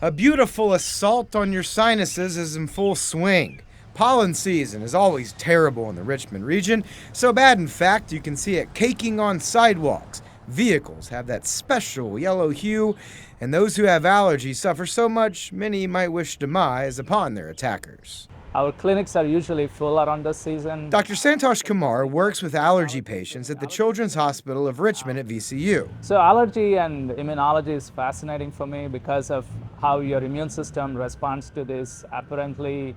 A beautiful assault on your sinuses is in full swing. Pollen season is always terrible in the Richmond region, so bad in fact you can see it caking on sidewalks. Vehicles have that special yellow hue, and those who have allergies suffer so much many might wish demise upon their attackers. Our clinics are usually full around this season. Dr. Santhosh Kumar works with allergy patients at the Children's Hospital of Richmond at VCU. So allergy and immunology is fascinating for me because of how your immune system responds to these apparently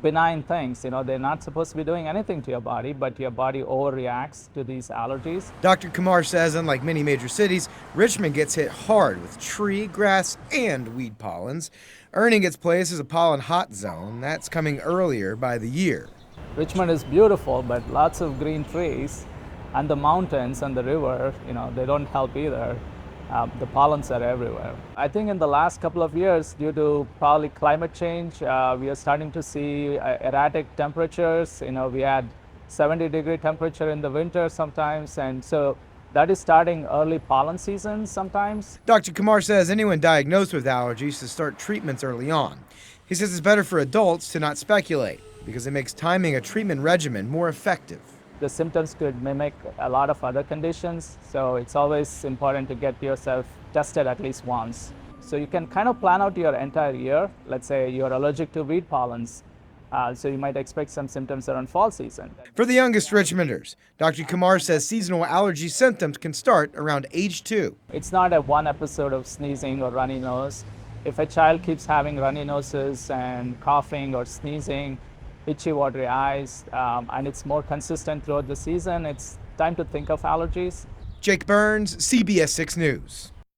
benign things. They're not supposed to be doing anything to your body, but your body overreacts to these allergies. Dr. Kumar says, unlike many major cities, Richmond gets hit hard with tree, grass, and weed pollens, earning its place as a pollen hot zone that's coming earlier by the year. Richmond is beautiful, but lots of green trees, and the mountains and the river, they don't help either. The pollens are everywhere. I think in the last couple of years, due to probably climate change, we are starting to see erratic temperatures. We had 70-degree temperature in the winter sometimes, and so that is starting early pollen season sometimes. Dr. Kumar says anyone diagnosed with allergies should start treatments early on. He says it's better for adults to not speculate because it makes timing a treatment regimen more effective. The symptoms could mimic a lot of other conditions, so it's always important to get yourself tested at least once. So you can kind of plan out your entire year. Let's say you're allergic to weed pollens, so you might expect some symptoms around fall season. For the youngest Richmonders, Dr. Kumar says seasonal allergy symptoms can start around age 2. It's not a one episode of sneezing or runny nose. If a child keeps having runny noses and coughing or sneezing, itchy, watery eyes, and it's more consistent throughout the season, it's time to think of allergies. Jake Burns, CBS 6 News.